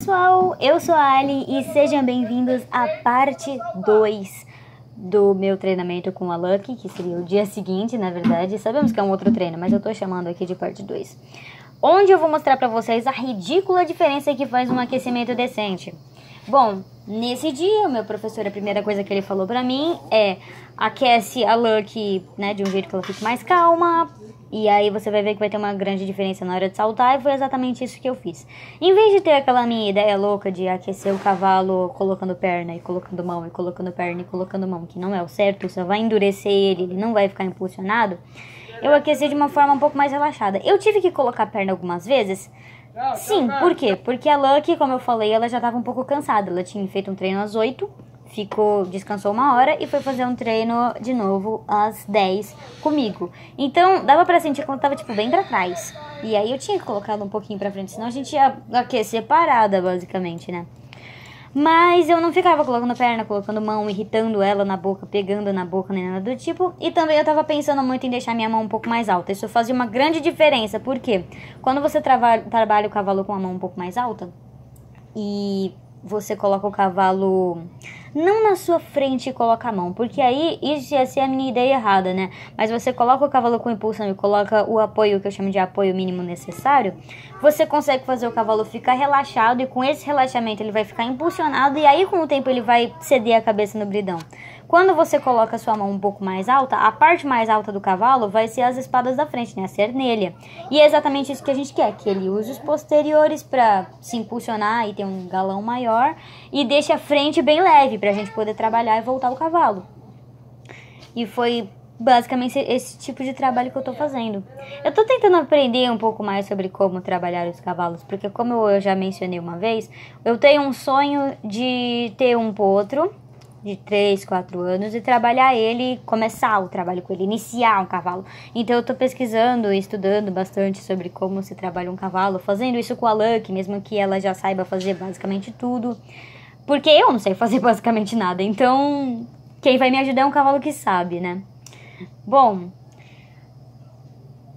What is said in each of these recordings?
Pessoal, eu sou a Ali e sejam bem-vindos à parte 2 do meu treinamento com a Lucky, que seria o dia seguinte, na verdade. Sabemos que é um outro treino, mas eu tô chamando aqui de parte 2. Onde eu vou mostrar pra vocês a ridícula diferença que faz um aquecimento decente. Bom, nesse dia, o meu professor, a primeira coisa que ele falou pra mim é: aquece a Lucky, né, de um jeito que ela fique mais calma. E aí você vai ver que vai ter uma grande diferença na hora de saltar, e foi exatamente isso que eu fiz. Em vez de ter aquela minha ideia louca de aquecer o cavalo colocando perna e colocando mão, e colocando perna e colocando mão, que não é o certo, só vai endurecer ele não vai ficar impulsionado, eu aqueci de uma forma um pouco mais relaxada. Eu tive que colocar perna algumas vezes. Sim, por quê? Porque a Lucky, como eu falei, ela já estava um pouco cansada. Ela tinha feito um treino às 8, descansou uma hora e foi fazer um treino de novo às 10 comigo. Então, dava pra sentir que ela tava, tipo, bem pra trás. E aí eu tinha que colocar ela um pouquinho pra frente, senão a gente ia aquecer parada, basicamente, né? Mas eu não ficava colocando perna, colocando mão, irritando ela na boca, pegando na boca, nem nada do tipo. E também eu tava pensando muito em deixar minha mão um pouco mais alta. Isso fazia uma grande diferença, porque quando você trabalha o cavalo com a mão um pouco mais alta e você coloca o cavalo não na sua frente e coloca a mão, porque aí isso ia ser a minha ideia errada, né? Mas você coloca o cavalo com impulsão e coloca o apoio, que eu chamo de apoio mínimo necessário, você consegue fazer o cavalo ficar relaxado, e com esse relaxamento ele vai ficar impulsionado, e aí com o tempo ele vai ceder a cabeça no bridão. Quando você coloca a sua mão um pouco mais alta, a parte mais alta do cavalo vai ser as espadas da frente, né? A cernelha. E é exatamente isso que a gente quer, que ele use os posteriores para se impulsionar e ter um galão maior, e deixe a frente bem leve pra gente poder trabalhar e voltar o cavalo. E foi basicamente esse tipo de trabalho que eu tô fazendo. Eu tô tentando aprender um pouco mais sobre como trabalhar os cavalos, porque como eu já mencionei uma vez, eu tenho um sonho de ter um potro de 3, 4 anos e trabalhar ele, começar o trabalho com ele, iniciar um cavalo. Então eu tô pesquisando e estudando bastante sobre como se trabalha um cavalo, fazendo isso com a Lucky, mesmo que ela já saiba fazer basicamente tudo. Porque eu não sei fazer basicamente nada, então quem vai me ajudar é um cavalo que sabe, né? Bom,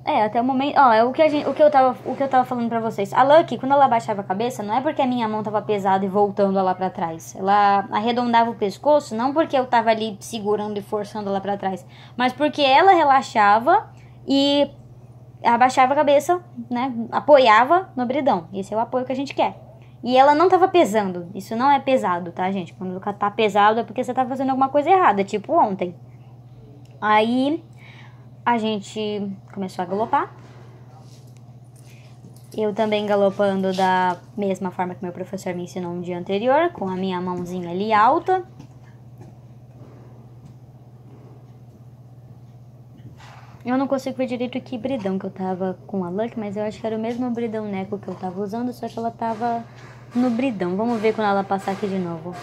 até o momento, é o que eu tava falando pra vocês. A Lucky, quando ela abaixava a cabeça, não é porque a minha mão tava pesada e voltando ela pra trás. Ela arredondava o pescoço, não porque eu tava ali segurando e forçando ela pra trás, mas porque ela relaxava e abaixava a cabeça, né? Apoiava no bridão. Esse é o apoio que a gente quer. E ela não tava pesando. Isso não é pesado, tá, gente? Quando tá pesado é porque você tá fazendo alguma coisa errada, tipo ontem. Aí a gente começou a galopar. Eu também galopando da mesma forma que meu professor me ensinou no dia anterior, com a minha mãozinha ali alta. Eu não consigo ver direito que bridão que eu tava com a Lucky, mas eu acho que era o mesmo bridão neco que eu tava usando, só que ela tava no bridão. Vamos ver quando ela passar aqui de novo.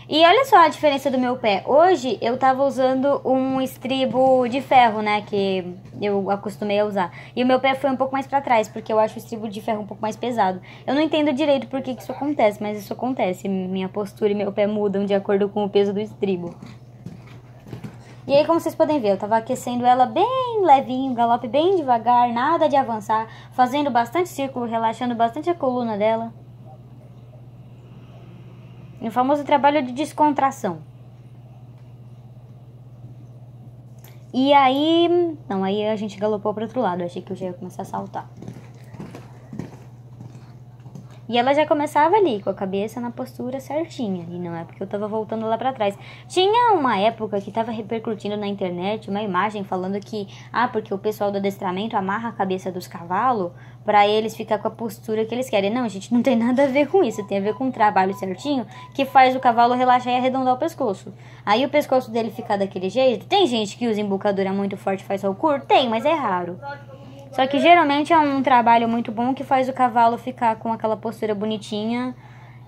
E olha só a diferença do meu pé. Hoje eu tava usando um estribo de ferro, né, que eu acostumei a usar. E o meu pé foi um pouco mais pra trás, porque eu acho o estribo de ferro um pouco mais pesado. Eu não entendo direito por que isso acontece, mas isso acontece. Minha postura e meu pé mudam de acordo com o peso do estribo. E aí, como vocês podem ver, eu tava aquecendo ela bem levinho, galope bem devagar, nada de avançar, fazendo bastante círculo, relaxando bastante a coluna dela. O famoso trabalho de descontração. E aí... Não, aí a gente galopou pro outro lado. Eu achei que eu já ia começar a saltar. E ela já começava ali, com a cabeça na postura certinha. E não é porque eu tava voltando lá pra trás. Tinha uma época que tava repercutindo na internet uma imagem falando que... porque o pessoal do adestramento amarra a cabeça dos cavalos pra eles ficar com a postura que eles querem. Não, gente, não tem nada a ver com isso. Tem a ver com um trabalho certinho que faz o cavalo relaxar e arredondar o pescoço. Aí o pescoço dele ficar daquele jeito... Tem gente que usa embocadura muito forte e faz ao curto? Tem, mas é raro. Só que geralmente é um trabalho muito bom que faz o cavalo ficar com aquela postura bonitinha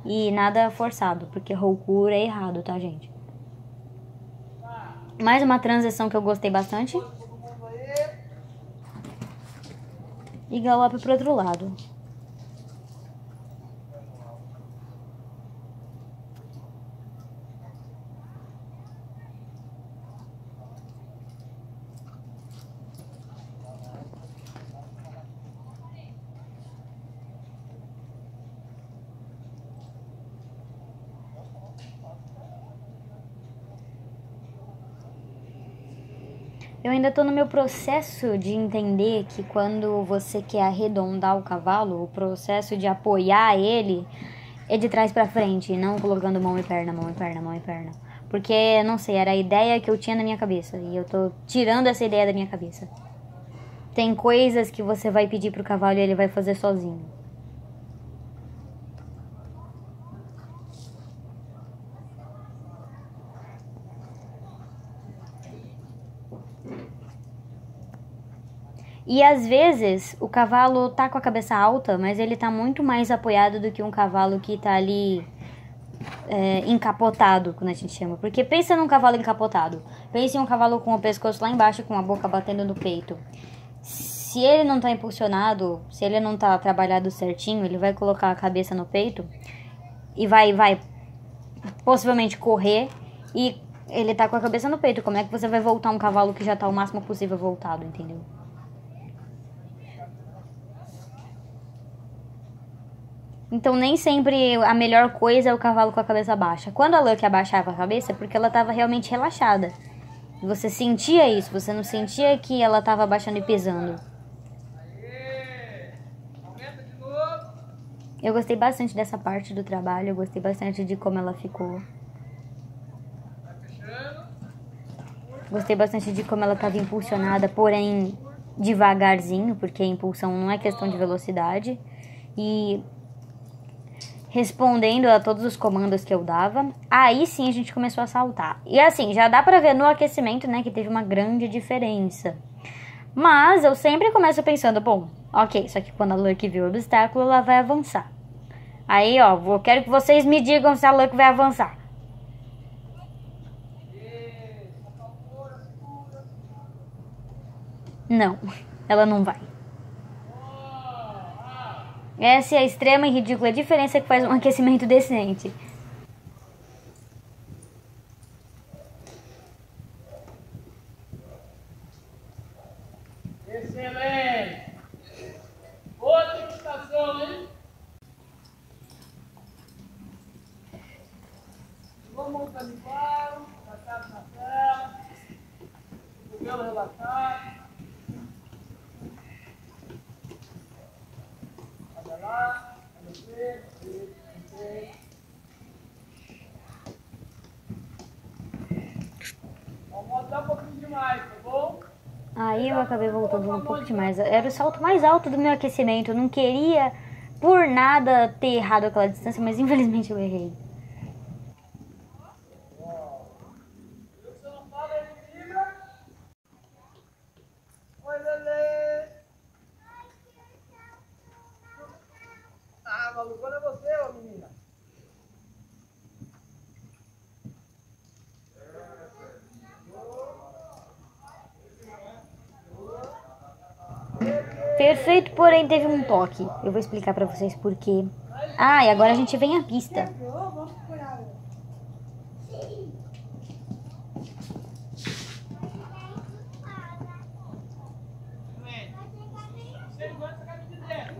e nada forçado, porque roucura é errado, tá, gente? Mais uma transição que eu gostei bastante. E galope pro outro lado. Eu ainda tô no meu processo de entender que quando você quer arredondar o cavalo, o processo de apoiar ele é de trás pra frente, não colocando mão e perna, mão e perna, mão e perna. Porque, não sei, era a ideia que eu tinha na minha cabeça e eu tô tirando essa ideia da minha cabeça. Tem coisas que você vai pedir pro cavalo e ele vai fazer sozinho. E às vezes o cavalo tá com a cabeça alta, mas ele tá muito mais apoiado do que um cavalo que tá ali encapotado, quando a gente chama. Porque pensa num cavalo encapotado. Pensa em um cavalo com o pescoço lá embaixo, com a boca batendo no peito. Se ele não tá impulsionado, se ele não tá trabalhado certinho, ele vai colocar a cabeça no peito e vai possivelmente correr e ele tá com a cabeça no peito. Como é que você vai voltar um cavalo que já tá o máximo possível voltado, entendeu? Então nem sempre a melhor coisa é o cavalo com a cabeça baixa. Quando a Lucky abaixava a cabeça é porque ela estava realmente relaxada. Você sentia isso, você não sentia que ela estava abaixando e pesando. Eu gostei bastante dessa parte do trabalho, eu gostei bastante de como ela ficou. Gostei bastante de como ela estava impulsionada, porém devagarzinho, porque a impulsão não é questão de velocidade. E respondendo a todos os comandos que eu dava, aí sim a gente começou a saltar. E assim, já dá pra ver no aquecimento, né, que teve uma grande diferença. Mas eu sempre começo pensando, bom, ok, só que quando a Lucky vê o obstáculo, ela vai avançar. Aí, ó, eu quero que vocês me digam se a Lucky vai avançar. Não, ela não vai. Essa é a extrema e ridícula diferença que faz um aquecimento decente. Excelente! Outra estação, hein? Vamos montar de claro, relaxado na tela, cabelo relaxado. Olha lá, olha você, vamos montar um pouquinho demais, tá bom? Aí eu acabei voltando um pouco demais. Era o salto mais alto do meu aquecimento. Eu não queria por nada ter errado aquela distância, mas infelizmente eu errei. Ah, malucona é você, ô menina. Perfeito, porém teve um toque. Eu vou explicar pra vocês por quê. Ah, e agora a gente vem à pista.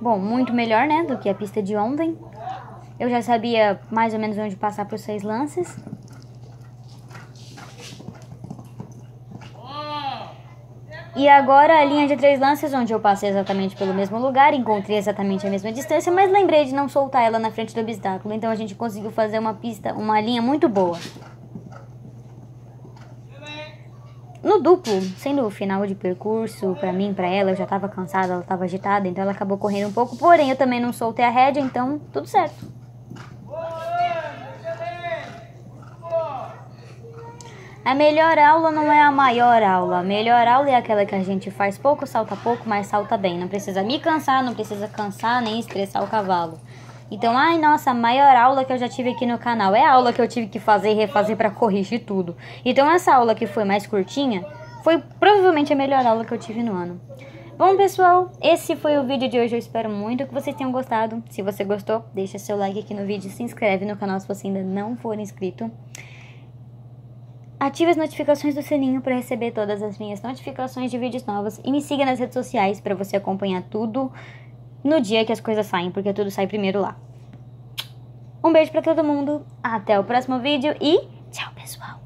Bom, muito melhor, né, do que a pista de ontem. Eu já sabia mais ou menos onde passar para os 6 lances. E agora a linha de 3 lances, onde eu passei exatamente pelo mesmo lugar, encontrei exatamente a mesma distância, mas lembrei de não soltar ela na frente do obstáculo. Então a gente conseguiu fazer uma pista, uma linha muito boa. No duplo, sendo o final de percurso, pra mim, pra ela, eu já tava cansada, ela tava agitada, então ela acabou correndo um pouco. Porém, eu também não soltei a rédea, então tudo certo. A melhor aula não é a maior aula. A melhor aula é aquela que a gente faz pouco, salta pouco, mas salta bem. Não precisa me cansar, não precisa cansar nem estressar o cavalo. Então, ai, nossa, a maior aula que eu já tive aqui no canal é a aula que eu tive que fazer e refazer pra corrigir tudo. Então, essa aula que foi mais curtinha foi provavelmente a melhor aula que eu tive no ano. Bom, pessoal, esse foi o vídeo de hoje. Eu espero muito que vocês tenham gostado. Se você gostou, deixa seu like aqui no vídeo, se inscreve no canal se você ainda não for inscrito. Ative as notificações do sininho para receber todas as minhas notificações de vídeos novos. E me siga nas redes sociais para você acompanhar tudo no dia que as coisas saem, porque tudo sai primeiro lá. Um beijo pra todo mundo, até o próximo vídeo e tchau, pessoal!